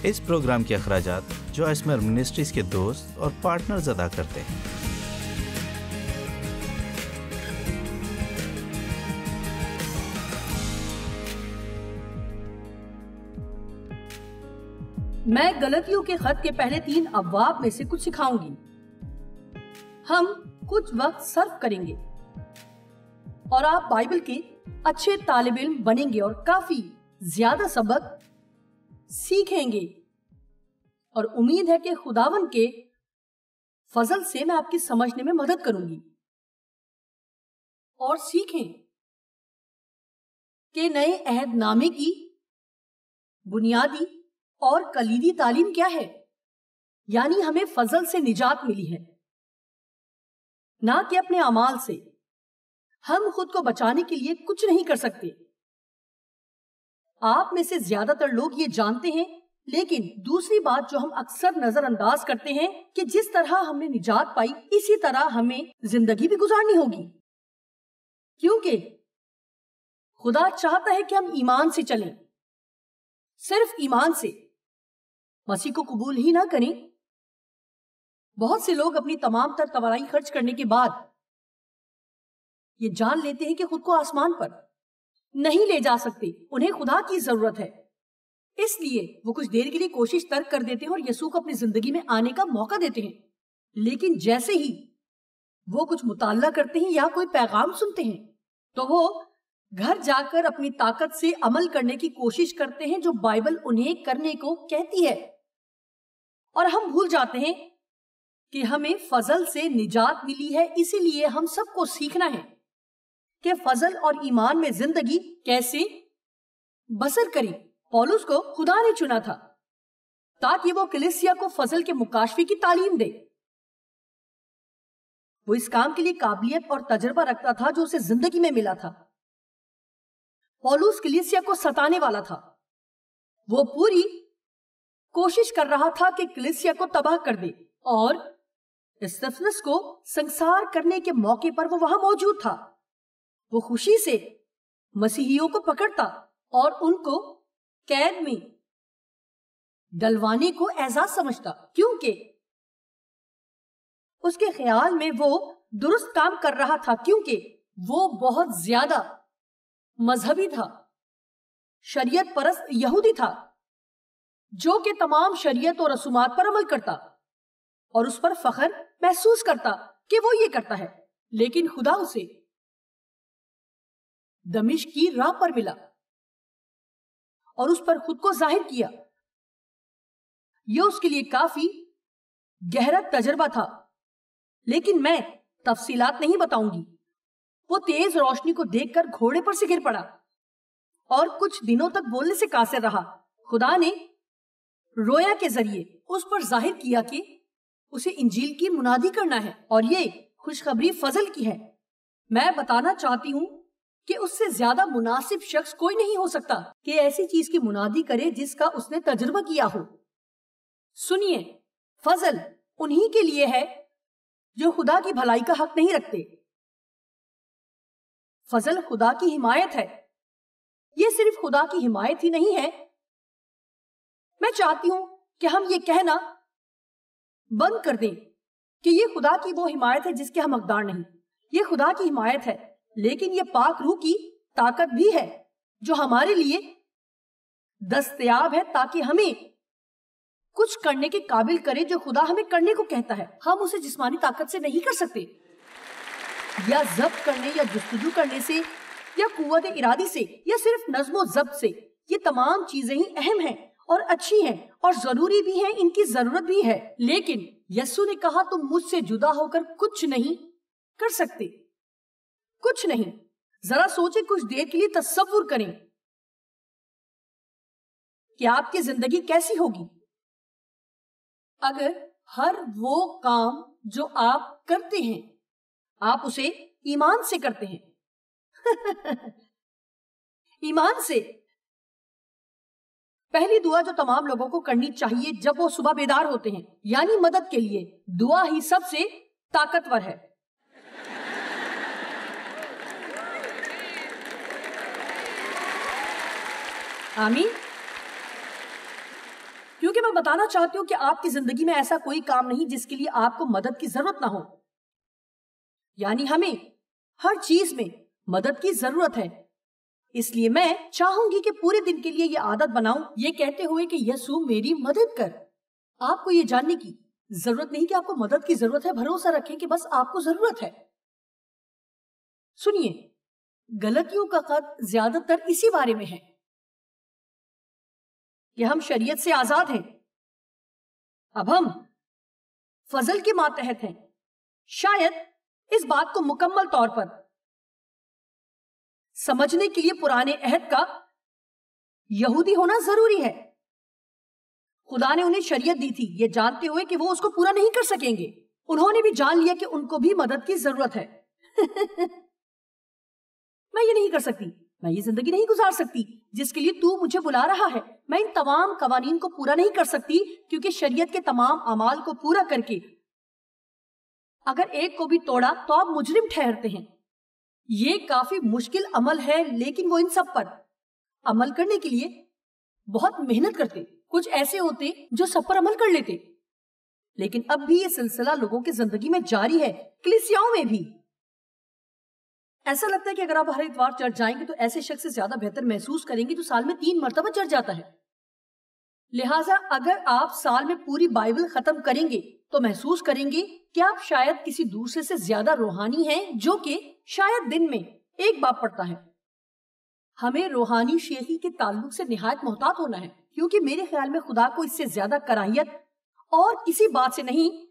اس programme کے اخراجات جو اسمر منسٹریز کے دوست اور پارٹنرز ادا کرتے ہیں۔ میں غلطیوں کے خط کے پہلے 3 ابواب میں سے کچھ سکھاؤں گی۔ ہم کچھ وقت صرف کریں گے اور آپ بائبل کے اچھے طالب علم بنیں گے اور کافی زیادہ سبق سیکھیں گے، اور امید ہے کہ خداوند کے فضل سے میں آپ کی سمجھنے میں مدد کروں گی۔ اور سیکھیں کہ نئے عہد نامے کی بنیادی اور کلیدی تعلیم کیا ہے، یعنی ہمیں فضل سے نجات ملی ہے، نہ کہ اپنے اعمال سے۔ ہم خود کو بچانے کے لیے کچھ نہیں کر سکتے۔ آپ میں سے زیادہ تر لوگ یہ جانتے ہیں، لیکن دوسری بات جو ہم اکثر نظر انداز کرتے ہیں کہ جس طرح ہم نے نجات پائی اسی طرح ہمیں زندگی بھی گزارنی ہوگی، کیونکہ خدا چاہتا ہے کہ ہم ایمان سے چلیں، صرف ایمان سے، مسیح کو قبول ہی نہ کریں۔ بہت سے لوگ اپنی تمام تر توانائی خرچ کرنے کے بعد یہ جان لیتے ہیں کہ خود کو آسمان پر نہیں لے جا سکتے، انہیں خدا کی ضرورت ہے، اس لیے وہ کچھ دیر کے لیے کوشش ترک کر دیتے ہیں اور یسوع کو اپنی زندگی میں آنے کا موقع دیتے ہیں۔ لیکن جیسے ہی وہ کچھ مطالعہ کرتے ہیں یا کوئی پیغام سنتے ہیں تو وہ گھر جا کر اپنی طاقت سے عمل کرنے کی کوشش کرتے ہیں جو بائبل انہیں کرنے کو کہتی ہے، اور ہم بھول جاتے ہیں کہ ہمیں فضل سے نجات ملی ہے۔ اسی لیے ہم سب کو سیکھنا ہے کہ فضل اور ایمان میں زندگی کیسے بسر کریں۔ پولس کو خدا نے چنا تھا تاکہ وہ کلیسیا کو فضل کے مکاشفے کی تعلیم دے۔ وہ اس کام کے لیے قابلیت اور تجربہ رکھتا تھا جو اسے زندگی میں ملا تھا۔ پولس کلیسیا کو ستانے والا تھا، وہ پوری کوشش کر رہا تھا کہ کلیسیا کو تباہ کر دے، اور استفنس کو سنسار کرنے کے موقع پر وہ وہاں موجود تھا۔ وہ خوشی سے مسیحیوں کو پکڑتا اور ان کو قید میں ڈلوانے کو اعزاز سمجھتا، کیونکہ اس کے خیال میں وہ درست کام کر رہا تھا، کیونکہ وہ بہت زیادہ مذہبی تھا، شریعت پرست یہودی تھا جو کہ تمام شریعت اور رسومات پر عمل کرتا اور اس پر فخر محسوس کرتا کہ وہ یہ کرتا ہے۔ لیکن خدا اسے دمشق کی راہ پر ملا اور اس پر خود کو ظاہر کیا۔ یہ اس کے لیے کافی گہرا تجربہ تھا، لیکن میں تفصیلات نہیں بتاؤں گی۔ وہ تیز روشنی کو دیکھ کر گھوڑے پر سے گر پڑا اور کچھ دنوں تک بولنے سے قاصر رہا۔ خدا نے رویا کے ذریعے اس پر ظاہر کیا کہ اسے انجیل کی منادی کرنا ہے، اور یہ خوشخبری فضل کی ہے۔ میں بتانا چاہتی ہوں کہ اس سے زیادہ مناسب شخص کوئی نہیں ہو سکتا کہ ایسی چیز کی منادی کرے جس کا اس نے تجربہ کیا ہو۔ سنیے، فضل انہی کے لیے ہے جو خدا کی بھلائی کا حق نہیں رکھتے۔ فضل خدا کی حمایت ہے۔ یہ صرف خدا کی حمایت ہی نہیں ہے، میں چاہتی ہوں کہ ہم یہ کہنا بند کر دیں کہ یہ خدا کی وہ حمایت ہے جس کے ہم حقدار نہیں۔ یہ خدا کی حمایت ہے، لیکن یہ پاک روح کی طاقت بھی ہے جو ہمارے لیے دستیاب ہے تاکہ ہمیں کچھ کرنے کے قابل کرے جو خدا ہمیں کرنے کو کہتا ہے۔ ہم اسے جسمانی طاقت سے نہیں کر سکتے، یا ضبط کرنے یا جستجو کرنے سے، یا قوت ارادی سے، یا صرف نظم و ضبط سے۔ یہ تمام چیزیں ہی اہم ہیں اور اچھی ہیں اور ضروری بھی ہیں، ان کی ضرورت بھی ہے، لیکن یسوع نے کہا تم مجھ سے جدا ہو کر کچھ نہیں کر سکتے، کچھ نہیں۔ ذرا سوچیں، کچھ دیر کے لیے تصور کریں کہ آپ کی زندگی کیسی ہوگی اگر ہر وہ کام جو آپ کرتے ہیں آپ اسے ایمان سے کرتے ہیں۔ ایمان سے۔ پہلی دعا جو تمام لوگوں کو کرنی چاہیے جب وہ صبح بیدار ہوتے ہیں، یعنی مدد کے لیے، دعا ہی سب سے طاقتور ہے۔ آمین۔ کیونکہ میں بتانا چاہتی ہوں کہ آپ کی زندگی میں ایسا کوئی کام نہیں جس کے لیے آپ کو مدد کی ضرورت نہ ہو. یعنی ہمیں ہر چیز میں مدد کی ضرورت ہے. اس لیے میں چاہوں گی کہ پورے دن کے لیے یہ عادت بناؤں یہ کہتے ہوئے کہ یسوع میری مدد کر. آپ کو یہ جاننے کی ضرورت نہیں کہ آپ کو مدد کی ضرورت ہے. بھروسہ رکھیں کہ بس آپ کو ضرورت ہے. سنیے، غلطیوں کا خط زیادہ تر اسی بارے میں ہے کہ ہم شریعت سے آزاد ہیں. اب ہم فضل کے ماتحت ہیں. شاید اس بات کو مکمل طور پر سمجھنے کے لیے پرانے عہد کا یہودی ہونا ضروری ہے. خدا نے انہیں شریعت دی تھی یہ جانتے ہوئے کہ وہ اس کو پورا نہیں کر سکیں گے. انہوں نے بھی جان لیا کہ ان کو بھی مدد کی ضرورت ہے. میں یہ نہیں کر سکتی، میں یہ زندگی نہیں گزار سکتی جس کے لیے تو مجھے بلا رہا ہے. میں ان تمام قوانین کو پورا نہیں کر سکتی کیونکہ شریعت کے تمام اعمال کو پورا کر کے اگر ایک کو بھی توڑا تو آپ مجرم ٹھہرتے ہیں. یہ کافی مشکل عمل ہے لیکن وہ ان سب پر عمل کرنے کے لیے بہت محنت کرتے. کچھ ایسے ہوتے جو سب پر عمل کر لیتے، لیکن اب بھی یہ سلسلہ لوگوں کی زندگی میں جاری ہے، کلیسیاؤں میں بھی. ایسا لگتا ہے کہ اگر آپ ہر اتوار چرچ جائیں گے تو ایسے شخص سے زیادہ بہتر محسوس کریں گے جو سال میں 3 مرتبہ چرچ جاتا ہے. لہٰذا اگر آپ سال میں پوری بائبل ختم کریں گے تو محسوس کریں گے کہ آپ شاید کسی دوسرے سے زیادہ روحانی ہیں جو کہ شاید دن میں ایک باب پڑھتا ہے. ہمیں روحانی شیخی کے تعلق سے نہایت محتاط ہونا ہے کیونکہ میرے خیال میں خدا کو اس سے زیادہ کراہیت اور کسی بات سے نہیں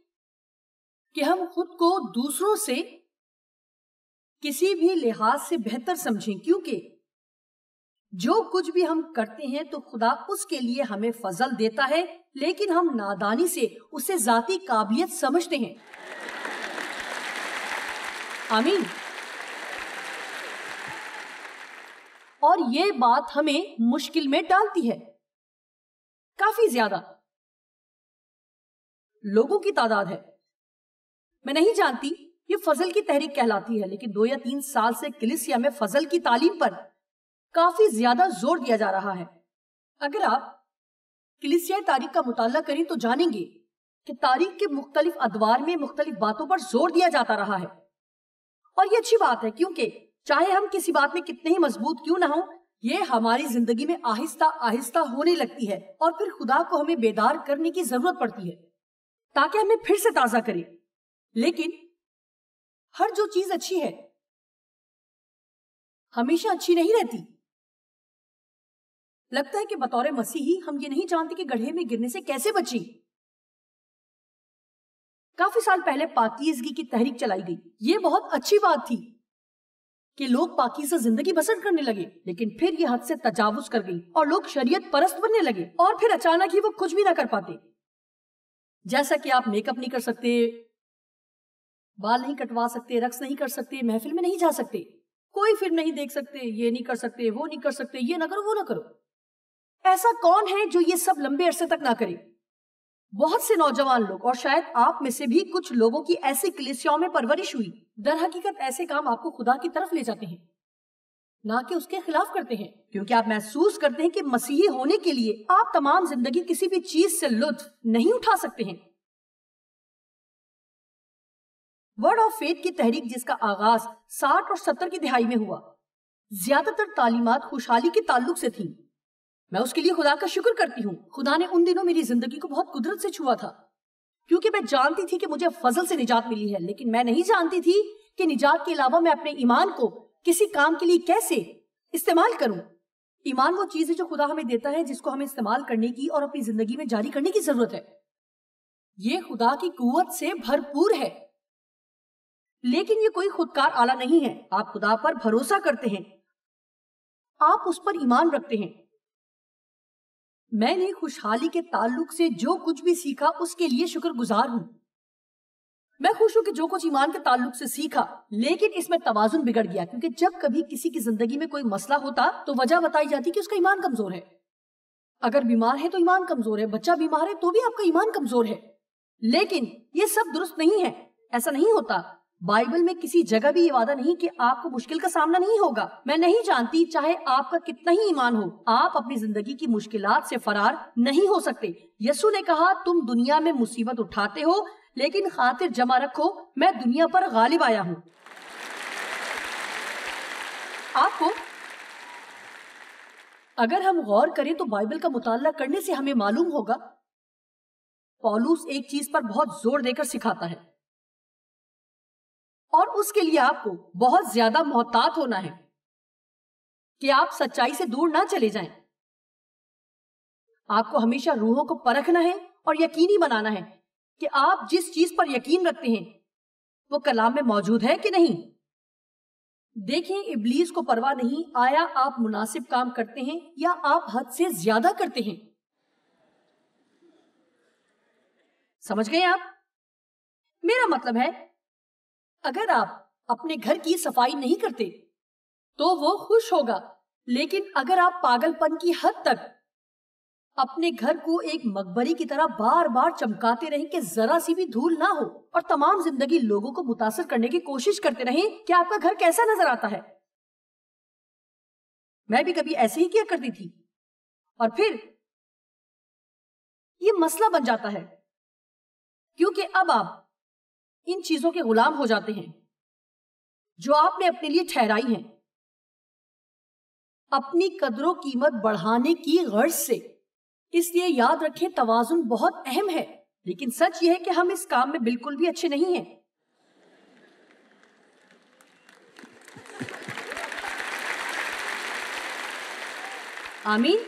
کہ ہم خود کو دوسروں سے کسی بھی لحاظ سے بہتر سمجھیں، کیونکہ جو کچھ بھی ہم کرتے ہیں تو خدا اس کے لیے ہمیں فضل دیتا ہے لیکن ہم نادانی سے اسے ذاتی قابلیت سمجھتے ہیں. آمین. اور یہ بات ہمیں مشکل میں ڈالتی ہے. کافی زیادہ لوگوں کی تعداد ہے. میں نہیں جانتی یہ فضل کی تحریک کہلاتی ہے لیکن 2 یا 3 سال سے کلیسیا میں فضل کی تعلیم پر کافی زیادہ زور دیا جا رہا ہے. اگر آپ کلیسیائی تاریخ کا مطالعہ کریں تو جانیں گے کہ تاریخ کے مختلف ادوار میں مختلف باتوں پر زور دیا جاتا رہا ہے. اور یہ اچھی بات ہے کیونکہ چاہے ہم کسی بات میں کتنے ہی مضبوط کیوں نہ ہوں یہ ہماری زندگی میں آہستہ آہستہ ہونے لگتی ہے اور پھر خدا کو ہمیں بیدار کرنے کی ضرورت پڑتی ہے تاکہ ہمیں پھر سے تازہ کرے. لیکن ہر جو چیز اچھی ہے ہمیشہ اچھی نہیں رہتی. لگتا ہے کہ بطور مسیحی ہم یہ نہیں جانتے کہ گڑھے میں گرنے سے کیسے بچیں. کافی سال پہلے پاکیزگی کی تحریک چلائی گئی. یہ بہت اچھی بات تھی کہ لوگ پاکیزہ زندگی بسر کرنے لگے لیکن پھر یہ حد سے تجاوز کر گئی اور لوگ شریعت پرست بننے لگے اور پھر اچانک ہی وہ کچھ بھی نہ کر پاتے. جیسا کہ آپ میک اپ نہیں کر سکتے، بال نہیں کٹوا سکتے، رقص نہیں کر سکتے، محفل میں نہیں جا سکتے، کوئی فلم نہیں دیکھ سکتے، یہ نہیں کر سکتے، وہ نہیں کر سکتے، یہ نہ کرو وہ نہ کرو. ایسا کون ہے جو یہ سب لمبے عرصے تک نہ کرے؟ بہت سے نوجوان لوگ اور شاید آپ میں سے بھی کچھ لوگوں کی ایسی کلیسیاؤں میں پرورش ہوئی. در حقیقت ایسے کام آپ کو خدا کی طرف لے جاتے ہیں نہ کہ اس کے خلاف کرتے ہیں کیونکہ آپ محسوس کرتے ہیں کہ مسیحی ہونے کے لیے آپ تمام زندگی کسی بھی چیز سے لطف نہیں اٹھا سکتے ہیں. ورڈ آف فیتھ کی تحریک جس کا آغاز 60 اور 70 کی دہائی میں ہوا زیادہ تر تعلیمات خوشحالی کے تعلق سے تھیں. میں اس کے لیے خدا کا شکر کرتی ہوں. خدا نے ان دنوں میری زندگی کو بہت قدرت سے چھوا تھا کیونکہ میں جانتی تھی کہ مجھے فضل سے نجات ملی ہے لیکن میں نہیں جانتی تھی کہ نجات کے علاوہ میں اپنے ایمان کو کسی کام کے لیے کیسے استعمال کروں. ایمان وہ چیز ہے جو خدا ہمیں دیتا ہے جس کو ہمیں استعمال کرنے کی اور اپنی زندگی میں جاری کرنے کی ضرورت ہے. یہ خدا کی قوت سے بھرپور ہے لیکن یہ کوئی خودکار آلہ نہیں ہے. آپ خدا پر بھروسہ کرتے ہیں، آپ اس پر ایمان رکھتے ہیں. میں نے خوشحالی کے تعلق سے جو کچھ بھی سیکھا اس کے لیے شکر گزار ہوں. میں خوش ہوں کہ جو کچھ ایمان کے تعلق سے سیکھا لیکن اس میں توازن بگڑ گیا کیونکہ جب کبھی کسی کی زندگی میں کوئی مسئلہ ہوتا تو وجہ بتائی جاتی کہ اس کا ایمان کمزور ہے. اگر بیمار ہے تو ایمان کمزور ہے، بچہ بیمار ہے تو بھی آپ کا ایمان کمزور ہے. لیکن یہ سب درست نہیں ہے، ایسا نہیں ہوتا. بائبل میں کسی جگہ بھی یہ وعدہ نہیں کہ آپ کو مشکل کا سامنا نہیں ہوگا۔ میں نہیں جانتی چاہے آپ کا کتنا ہی ایمان ہو، آپ اپنی زندگی کی مشکلات سے فرار نہیں ہو سکتے۔ یسوع نے کہا تم دنیا میں مصیبت اٹھاتے ہو لیکن خاطر جمع رکھو میں دنیا پر غالب آیا ہوں۔ آپ کو اگر ہم غور کریں تو بائبل کا مطالعہ کرنے سے ہمیں معلوم ہوگا پولس ایک چیز پر بہت زور دے کر سکھاتا ہے، اور اس کے لیے آپ کو بہت زیادہ محتاط ہونا ہے کہ آپ سچائی سے دور نہ چلے جائیں۔ آپ کو ہمیشہ روحوں کو پرکھنا ہے اور یقینی بنانا ہے کہ آپ جس چیز پر یقین رکھتے ہیں وہ کلام میں موجود ہے کہ نہیں۔ دیکھیں ابلیس کو پرواہ نہیں آیا آپ مناسب کام کرتے ہیں یا آپ حد سے زیادہ کرتے ہیں۔ سمجھ گئے آپ؟ میرا مطلب ہے اگر آپ اپنے گھر کی صفائی نہیں کرتے تو وہ خوش ہوگا، لیکن اگر آپ پاگل پن کی حد تک اپنے گھر کو ایک مقبرے کی طرح بار بار چمکاتے رہیں کہ ذرا سی بھی دھول نہ ہو اور تمام زندگی لوگوں کو متاثر کرنے کی کوشش کرتے رہیں کہ آپ کا گھر کیسا نظر آتا ہے۔ میں بھی کبھی ایسے ہی کیا کرتی تھی اور پھر یہ مسئلہ بن جاتا ہے کیونکہ اب آپ ان چیزوں کے غلام ہو جاتے ہیں جو آپ نے اپنے لیے ٹھہرائی ہیں اپنی قدر و قیمت بڑھانے کی غرض سے۔ اس لیے یاد رکھیں توازن بہت اہم ہے، لیکن سچ یہ ہے کہ ہم اس کام میں بالکل بھی اچھے نہیں ہیں۔ آمین۔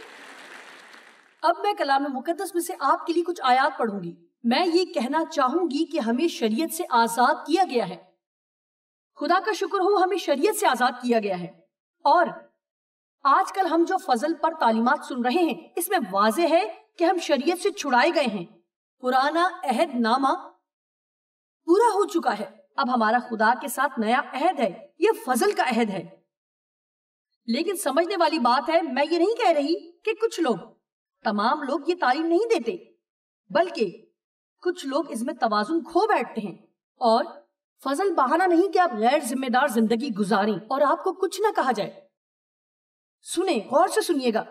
اب میں کلام مقدس میں سے آپ کے لیے کچھ آیات پڑھوں گی۔ میں یہ کہنا چاہوں گی کہ ہمیں شریعت سے آزاد کیا گیا ہے۔ خدا کا شکر ہو ہمیں شریعت سے آزاد کیا گیا ہے، اور آج کل ہم جو فضل پر تعلیمات سن رہے ہیں اس میں واضح ہے کہ ہم شریعت سے چھڑائے گئے ہیں۔ پرانا عہد نامہ پورا ہو چکا ہے، اب ہمارا خدا کے ساتھ نیا عہد ہے، یہ فضل کا عہد ہے۔ لیکن سمجھنے والی بات ہے میں یہ نہیں کہہ رہی کہ کچھ لوگ، تمام لوگ یہ تعلیم نہیں دیتے، بلکہ کچھ لوگ اس میں توازن کھو بیٹھتے ہیں۔ اور فضل بہانہ نہیں کہ آپ غیر ذمہ دار زندگی گزاریں اور آپ کو کچھ نہ کہا جائے۔ سنیں، غور سے سنیے گا۔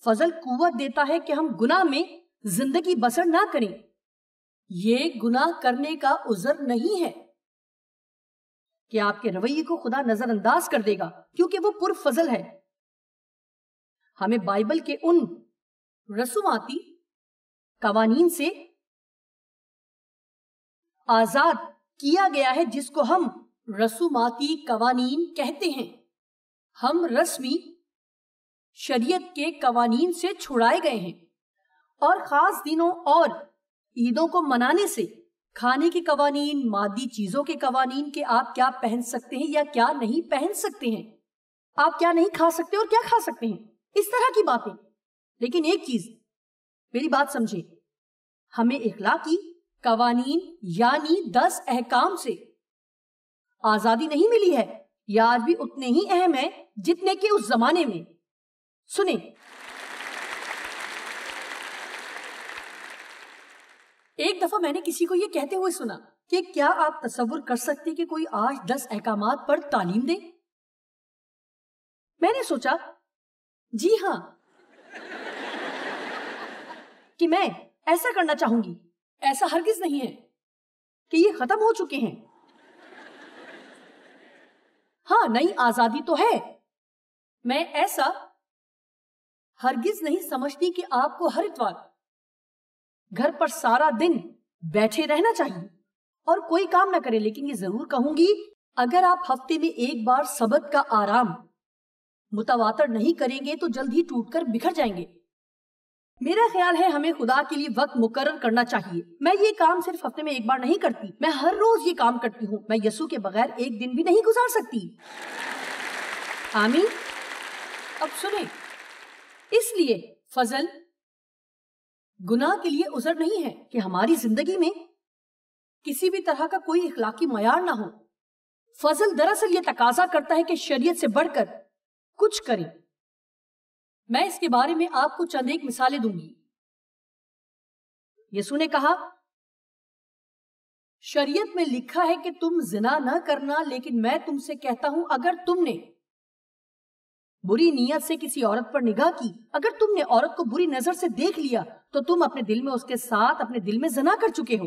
فضل قوت دیتا ہے کہ ہم گناہ میں زندگی بسر نہ کریں۔ یہ گناہ کرنے کا عذر نہیں ہے کہ آپ کے رویے کو خدا نظر انداز کر دے گا، کیونکہ وہ پر فضل ہے۔ ہمیں بائبل کے ان رسوماتی قوانین سے آزاد کیا گیا ہے جس کو ہم رسوماتی قوانین کہتے ہیں۔ ہم رسمی شریعت کے قوانین سے چھڑائے گئے ہیں، اور خاص دنوں اور عیدوں کو منانے سے، کھانے کے قوانین، مادی چیزوں کے قوانین کہ آپ کیا پہن سکتے ہیں یا کیا نہیں پہن سکتے ہیں، آپ کیا نہیں کھا سکتے اور کیا کھا سکتے ہیں، اس طرح کی باتیں۔ لیکن ایک چیز میری بات سمجھے، ہمیں اخلاقی قوانین یعنی 10 احکام سے آزادی نہیں ملی ہے، یہ آج بھی اتنے ہی اہم ہے جتنے کہ اس زمانے میں۔ سنیں، ایک دفعہ میں نے کسی کو یہ کہتے ہوئے سنا کہ کیا آپ تصور کر سکتے کہ کوئی آج 10 احکامات پر تعلیم دے؟ میں نے سوچا جی ہاں کہ میں ایسا کرنا چاہوں گی۔ ایسا ہرگز نہیں ہے کہ یہ ختم ہو چکے ہیں۔ ہاں، نئی آزادی تو ہے۔ میں ایسا ہرگز نہیں سمجھتی کہ آپ کو ہر اتوار گھر پر سارا دن بیٹھے رہنا چاہیے اور کوئی کام نہ کرے، لیکن یہ ضرور کہوں گی اگر آپ ہفتے میں ایک بار سبت کا آرام متواتر نہیں کریں گے تو جلد ہی ٹوٹ کر بکھر جائیں گے۔ میرا خیال ہے ہمیں خدا کے لیے وقت مقرر کرنا چاہیے۔ میں یہ کام صرف ہفتے میں ایک بار نہیں کرتی، میں ہر روز یہ کام کرتی ہوں۔ میں یسوع کے بغیر ایک دن بھی نہیں گزار سکتی۔ آمین۔ اب سنیں، اس لیے فضل گناہ کے لیے عذر نہیں ہے کہ ہماری زندگی میں کسی بھی طرح کا کوئی اخلاقی معیار نہ ہو۔ فضل دراصل یہ تقاضا کرتا ہے کہ شریعت سے بڑھ کر کچھ کریں۔ میں اس کے بارے میں آپ کو چند ایک مثالیں دوں گی۔ یسوع نے کہا شریعت میں لکھا ہے کہ تم زنا نہ کرنا، لیکن میں تم سے کہتا ہوں اگر تم نے بری نیت سے کسی عورت پر نگاہ کی، اگر تم نے عورت کو بری نظر سے دیکھ لیا تو تم اپنے دل میں اس کے ساتھ اپنے دل میں زنا کر چکے ہو۔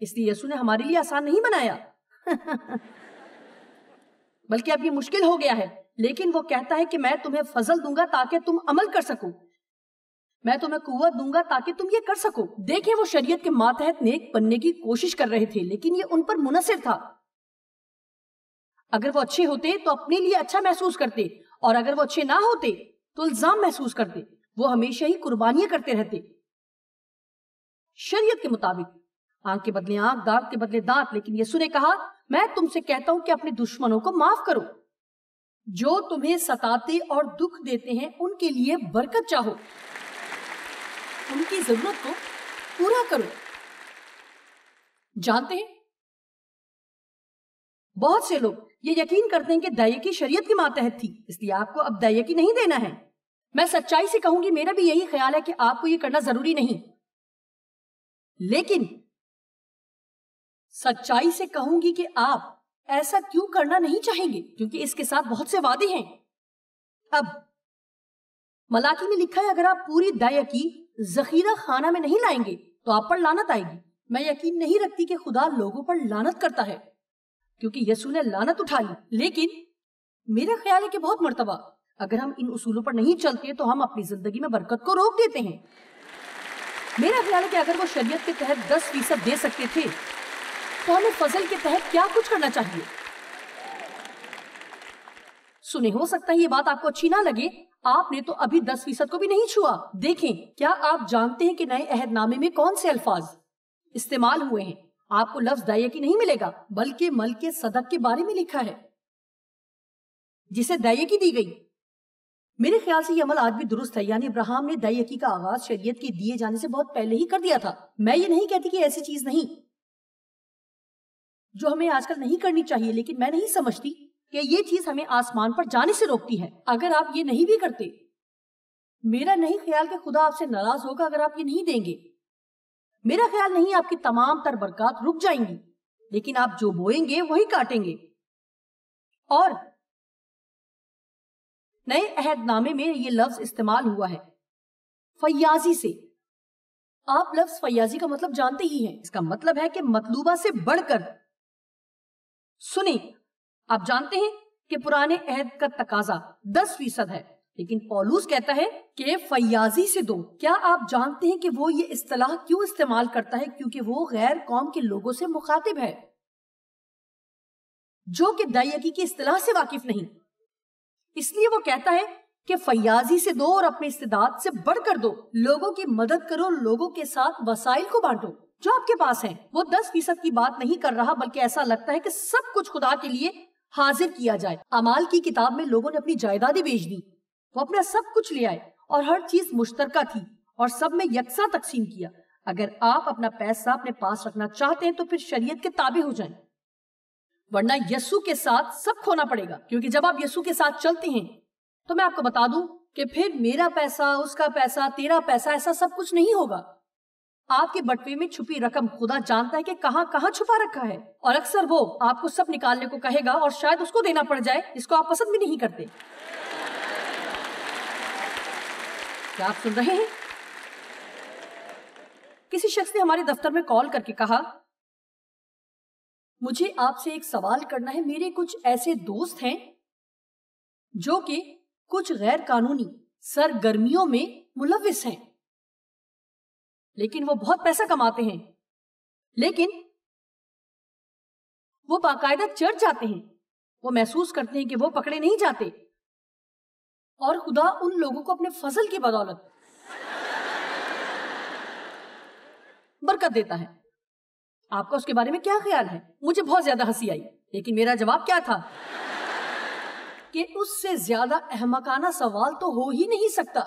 اس لیے یسوع نے ہمارے لیے آسان نہیں بنایا بلکہ اب یہ مشکل ہو گیا ہے، لیکن وہ کہتا ہے کہ میں تمہیں فضل دوں گا تاکہ تم عمل کر سکو، میں تمہیں قوت دوں گا تاکہ تم یہ کر سکو۔ دیکھیں، وہ شریعت کے ماتحت نیک بننے کی کوشش کر رہے تھے، لیکن یہ ان پر منحصر تھا۔ اگر وہ اچھے ہوتے تو اپنے لیے اچھا محسوس کرتے، اور اگر وہ اچھے نہ ہوتے تو الزام محسوس کرتے۔ وہ ہمیشہ ہی قربانیاں کرتے رہتے شریعت کے مطابق، آنکھ کے بدلے آنکھ، دانت کے بدلے دانت۔ لیکن یسوع نے کہا، میں تم سے کہتا ہوں کہ اپنے دشمنوں کو معاف کرو، جو تمہیں ستاتے اور دکھ دیتے ہیں ان کے لیے برکت چاہو، ان کی ضرورت کو پورا کرو۔ جانتے ہیں بہت سے لوگ یہ یقین کرتے ہیں کہ دائیکی شریعت کے ماتحت تھی، اس لیے آپ کو اب دائیکی نہیں دینا ہے۔ میں سچائی سے کہوں گی، میرا بھی یہی خیال ہے کہ آپ کو یہ کرنا ضروری نہیں، لیکن سچائی سے کہوں گی کہ آپ ایسا کیوں کرنا نہیں چاہیں گے، کیونکہ اس کے ساتھ بہت سے وعدے ہیں۔ اب ملاکی میں لکھا ہے، اگر آپ پوری دائیکی ذخیرہ خانہ میں نہیں لائیں گے تو آپ پر لعنت آئے گی۔ میں یقین نہیں رکھتی کہ خدا لوگوں پر لعنت کرتا ہے، کیونکہ یسوع نے لعنت اٹھا لی، لیکن میرا خیال ہے کہ بہت مرتبہ اگر ہم ان اصولوں پر نہیں چلتے تو ہم اپنی زندگی میں برکت کو روک دیتے ہیں۔ میرا خیال ہے کہ اگر وہ شریعت کے تحت 10% دے سکتے تھے تو ہمیں فضل کے تحت کیا کچھ کرنا چاہیے۔ سنیں، ہو سکتا ہے یہ بات آپ کو اچھی نہ لگے، آپ نے تو ابھی 10% کو بھی نہیں چھوا۔ دیکھیں، کیا آپ جانتے ہیں کہ نئے عہد نامے میں کون سے الفاظ استعمال ہوئے ہیں؟ آپ کو لفظ دائیکی نہیں ملے گا، بلکہ ملک صدق کے بارے میں لکھا ہے، جسے دائیکی دی گئی۔ میرے خیال سے یہ عمل آج بھی درست ہے، یعنی ابراہیم نے دائیکی کا آغاز شریعت کے دیے جانے سے بہت پہلے ہی کر دیا تھا۔ میں یہ نہیں کہتی کہ ایسی چیز نہیں جو ہمیں آج کل نہیں کرنی چاہیے، لیکن میں نہیں سمجھتی کہ یہ چیز ہمیں آسمان پر جانے سے روکتی ہے۔ اگر آپ یہ نہیں بھی کرتے، میرا نہیں خیال کہ خدا آپ سے ناراض ہوگا اگر آپ یہ نہیں دیں گے۔ میرا خیال نہیں آپ کی تمام تر برکات رک جائیں گی، لیکن آپ جو بوئیں گے وہی کاٹیں گے۔ اور نئے عہد نامے میں یہ لفظ استعمال ہوا ہے فیاضی سے۔ آپ لفظ فیاضی کا مطلب جانتے ہی ہیں، اس کا مطلب ہے کہ مطلوبہ سے بڑھ کر۔ سنیں، آپ جانتے ہیں کہ پرانے عہد کا تقاضا 10% ہے، لیکن پولوس کہتا ہے کہ فیاضی سے دو۔ کیا آپ جانتے ہیں کہ وہ یہ اصطلاح کیوں استعمال کرتا ہے؟ کیونکہ وہ غیر قوم کے لوگوں سے مخاطب ہے جو کہ دائیکی کی اصطلاح سے واقف نہیں، اس لیے وہ کہتا ہے کہ فیاضی سے دو اور اپنے استعداد سے بڑھ کر دو، لوگوں کی مدد کرو، لوگوں کے ساتھ وسائل کو بانٹو جو آپ کے پاس ہیں۔ وہ 10% کی بات نہیں کر رہا، بلکہ ایسا لگتا ہے کہ سب کچھ خدا کے لیے حاضر کیا جائے۔ اعمال کی کتاب میں لوگوں نے اپنی جائیدادیں بیچ دی، وہ اپنا سب کچھ لے آئے اور ہر چیز مشترکہ تھی اور سب میں یکساں تقسیم کیا۔ اگر آپ اپنا پیسہ اپنے پاس رکھنا چاہتے ہیں تو پھر شریعت کے تابع ہو جائیں، ورنہ یسوع کے ساتھ سب کھونا پڑے گا۔ کیونکہ جب آپ یسوع کے ساتھ چلتے ہیں تو میں آپ کو بتا دوں کہ پھر میرا پیسہ، اس کا پیسہ، تیرا پیسہ، ایسا سب کچھ نہیں ہوگا۔ آپ کے بٹوے میں چھپی رقم خدا جانتا ہے کہ کہاں کہاں چھپا رکھا ہے، اور اکثر وہ آپ کو سب نکالنے کو کہے گا اور شاید اس کو دینا پڑ جائے جس کو آپ پسند بھی نہیں کرتے۔ کیا آپ سن رہے ہیں؟ کسی شخص نے ہمارے دفتر میں کال کر کے کہا، مجھے آپ سے ایک سوال کرنا ہے، میرے کچھ ایسے دوست ہیں جو کہ کچھ غیر قانونی سرگرمیوں میں ملوث ہیں، لیکن وہ بہت پیسہ کماتے ہیں، لیکن وہ باقاعدہ چرچ جاتے ہیں، وہ محسوس کرتے ہیں کہ وہ پکڑے نہیں جاتے، اور خدا ان لوگوں کو اپنے فضل کی بدولت برکت دیتا ہے۔ آپ کا اس کے بارے میں کیا خیال ہے؟ مجھے بہت زیادہ ہنسی آئی، لیکن میرا جواب کیا تھا کہ اس سے زیادہ احمقانہ سوال تو ہو ہی نہیں سکتا۔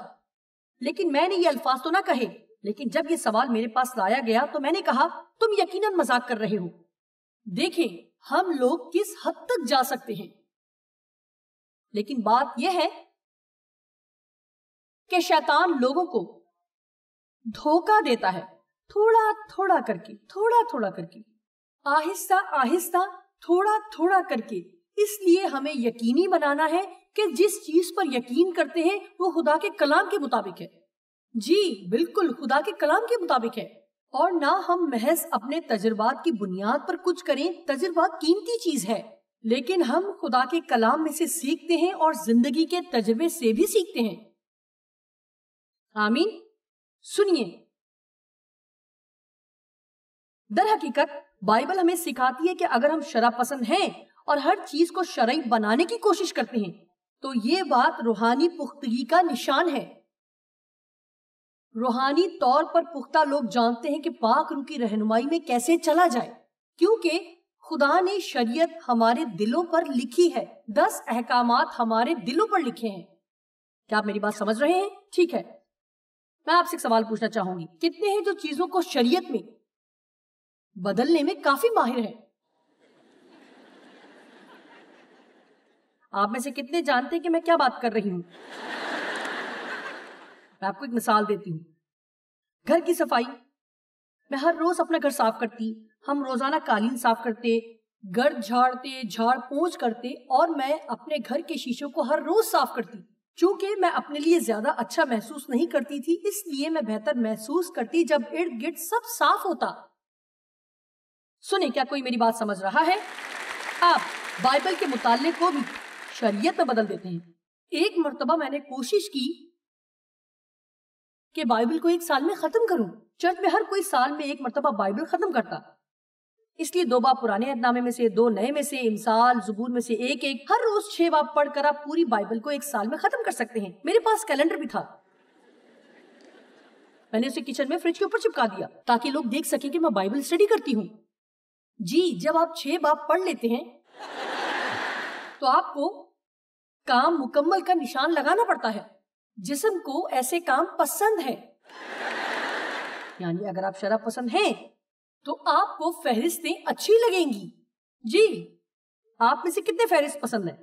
لیکن میں نے یہ الفاظ تو نہ کہے، لیکن جب یہ سوال میرے پاس لایا گیا تو میں نے کہا، تم یقیناً مذاق کر رہے ہو۔ دیکھیں ہم لوگ کس حد تک جا سکتے ہیں، لیکن بات یہ ہے کہ شیطان لوگوں کو دھوکہ دیتا ہے تھوڑا تھوڑا کر کے، تھوڑا تھوڑا کر کے، آہستہ آہستہ، تھوڑا تھوڑا کر کے. اس لیے ہمیں یقینی بنانا ہے کہ جس چیز پر یقین کرتے ہیں وہ خدا کے کلام کے مطابق ہے. جی بالکل خدا کے کلام کے مطابق ہے، اور نہ ہم محض اپنے تجربات کی بنیاد پر کچھ کریں. تجربات قیمتی چیز ہے، لیکن ہم خدا کے کلام میں سے سیکھتے ہیں اور زندگی کے تجربے سے بھی سیکھتے ہیں. آمین. سنیے، در حقیقت بائبل ہمیں سکھاتی ہے کہ اگر ہم شرع پسند ہیں اور ہر چیز کو شرعی بنانے کی کوشش کرتے ہیں تو یہ بات روحانی پختگی کا نشان ہے. روحانی طور پر پختہ لوگ جانتے ہیں کہ پاک روح کی رہنمائی میں کیسے چلا جائے، کیونکہ خدا نے شریعت ہمارے دلوں پر لکھی ہے. 10 احکامات ہمارے دلوں پر لکھے ہیں. کیا آپ میری بات سمجھ رہے ہیں؟ ٹھیک ہے، میں آپ سے ایک سوال پوچھنا چاہوں گی. کتنے ہیں جو چیزوں کو شریعت میں بدلنے میں کافی ماہر ہیں؟ آپ میں سے کتنے جانتے ہیں کہ میں کیا بات کر رہی ہوں؟ میں آپ کو ایک مثال دیتی ہوں. گھر کی صفائی، میں ہر روز اپنا گھر صاف کرتی. ہم روزانہ قالین صاف کرتے، گرد جھاڑتے، جھاڑ پونچھ کرتے، اور میں اپنے گھر کے شیشوں کو ہر روز صاف کرتی. چونکہ میں اپنے لیے زیادہ اچھا محسوس نہیں کرتی تھی، اس لیے میں بہتر محسوس کرتی جب ارد گرد سب صاف ہوتا. سنیں، کیا کوئی میری بات سمجھ رہا ہے؟ آپ بائبل کے مطالعے کو بھی شریعت میں بدل دیتے ہیں. ایک مرتبہ میں نے کوشش کی کہ بائبل کو 1 سال میں ختم کروں. چرچ میں ہر کوئی سال میں 1 مرتبہ بائبل ختم کرتا، اس لیے 2 باب پرانے عہد نامے میں سے، 2 نئے میں سے، امثال، زبور میں سے ایک ہر روز 6 باب پڑھ کر آپ پوری بائبل کو 1 سال میں ختم کر سکتے ہیں. میرے پاس کیلنڈر بھی تھا، میں نے اسے کچن میں فریج کے اوپر چپکا دیا تاکہ لوگ دیکھ سکیں کہ میں بائبل اسٹڈی کرتی ہوں. جی جب آپ 6 باب پڑھ لیتے ہیں تو آپ کو کام مکمل کا نشان لگانا پڑتا ہے. جسم کو ایسے کام پسند ہے، یعنی اگر آپ شرع پسند ہیں تو آپ کو فہرستیں اچھی لگیں گی. جی آپ میں سے کتنے فہرست پسند ہیں؟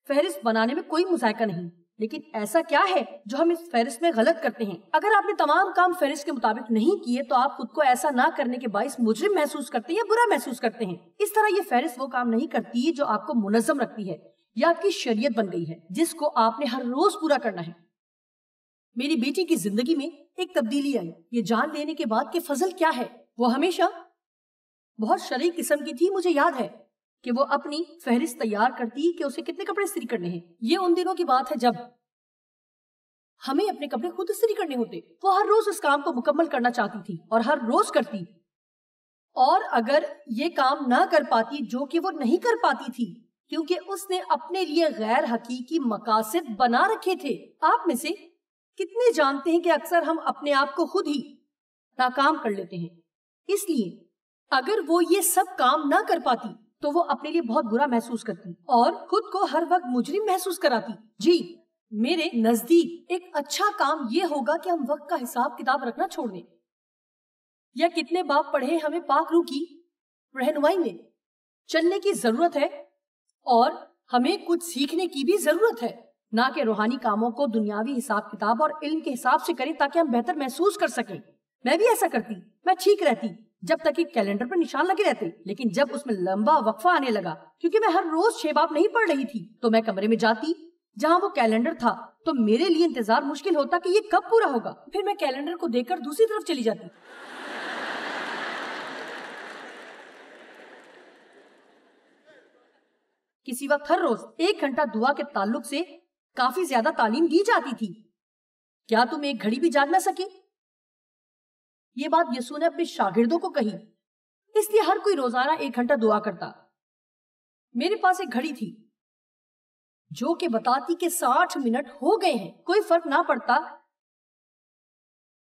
فہرست بنانے میں کوئی مذائقہ نہیں، لیکن ایسا کیا ہے جو ہم اس فہرست میں غلط کرتے ہیں؟ اگر آپ نے تمام کام فہرست کے مطابق نہیں کیے تو آپ خود کو ایسا نہ کرنے کے باعث مجرم محسوس کرتے ہیں یا برا محسوس کرتے ہیں. اس طرح یہ فہرست وہ کام نہیں کرتی جو آپ کو منظم رکھتی ہے یا آپ کی شریعت بن گئی ہے جس کو آپ نے ہر روز پورا کرنا ہے. میری بیٹی کی زندگی میں ایک تبدیلی آئی یہ جان لینے کے بعد کہ فضل کیا ہے. وہ ہمیشہ بہت شرعی قسم کی تھی. مجھے یاد ہے کہ وہ اپنی فہرست تیار کرتی کہ اسے کتنے کپڑے استری کرنے ہیں. یہ ان دنوں کی بات ہے جب ہمیں اپنے کپڑے خود استری کرنے ہوتے. وہ ہر روز اس کام کو مکمل کرنا چاہتی تھی اور ہر روز کرتی، اور اگر یہ کام نہ کر پاتی، جو کہ وہ نہیں کر پاتی تھی کیونکہ اس نے اپنے لیے غیر حقیقی مقاصد بنا رکھے تھے. آپ میں سے کتنے جانتے ہیں کہ اکثر ہم اپنے آپ کو خود ہی ناکام کر لیتے ہیں؟ اس لیے اگر وہ یہ سب کام نہ کر پاتی تو وہ اپنے لیے بہت برا محسوس کرتی اور خود کو ہر وقت مجرم محسوس کراتی. جی میرے نزدیک ایک اچھا کام یہ ہوگا کہ ہم وقت کا حساب کتاب رکھنا چھوڑ دیں. یا کتنے باب پڑھے ہمیں پاک روح کی رہنمائی میں چلنے کی ضرورت ہے اور ہمیں کچھ سیکھنے کی بھی ضرورت ہے، نہ کہ روحانی کاموں کو دنیاوی حساب کتاب اور علم کے حساب سے کریں تاکہ ہم بہتر محسوس کر سکیں. میں بھی ایسا کرتی، میں ٹھیک رہتی جب تک کہ کیلنڈر پر نشان لگے رہتے، لیکن جب اس میں لمبا وقفہ آنے لگا کیونکہ میں ہر روز 6 باب نہیں پڑھ رہی تھی تو میں کمرے میں جاتی جہاں وہ کیلنڈر تھا تو میرے لیے انتظار مشکل ہوتا کہ یہ کب پورا ہوگا. پھر میں کیلنڈر کو دیکھ کر دوسری طرف چلی جاتی. کسی وقت ہر روز 1 گھنٹہ دعا کے تعلق سے کافی زیادہ تعلیم دی جاتی تھی. کیا تم 1 گھڑی بھی جاگ نہ سکے؟ یہ بات یسوع نے اپنے شاگردوں کو کہی، اس لیے ہر کوئی روزانہ 1 گھنٹہ دعا کرتا. میرے پاس ایک گھڑی تھی جو کہ بتاتی کہ 60 منٹ ہو گئے ہیں. کوئی فرق نہ پڑتا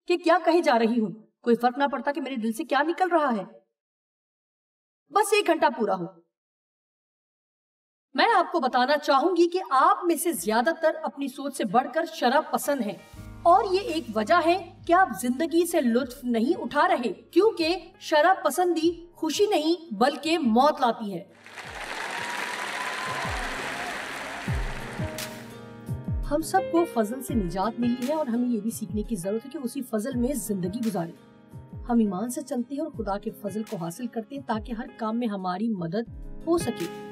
کہ کیا کہے جا رہی ہوں، کوئی فرق نہ پڑتا کہ میرے دل سے کیا نکل رہا ہے، بس 1 گھنٹہ پورا ہو. میں آپ کو بتانا چاہوں گی کہ آپ میں سے زیادہ تر اپنی سوچ سے بڑھ کر شرع پسند ہیں، اور یہ ایک وجہ ہے کہ آپ زندگی سے لطف نہیں اٹھا رہے کیونکہ شرع پسندی خوشی نہیں بلکہ موت لاتی ہے. ہم سب کو فضل سے نجات ملی ہے اور ہمیں یہ بھی سیکھنے کی ضرورت ہے کہ اسی فضل میں زندگی گزاریں. ہم ایمان سے چلتے ہیں اور خدا کے فضل کو حاصل کرتے ہیں تاکہ ہر کام میں ہماری مدد ہو سکے۔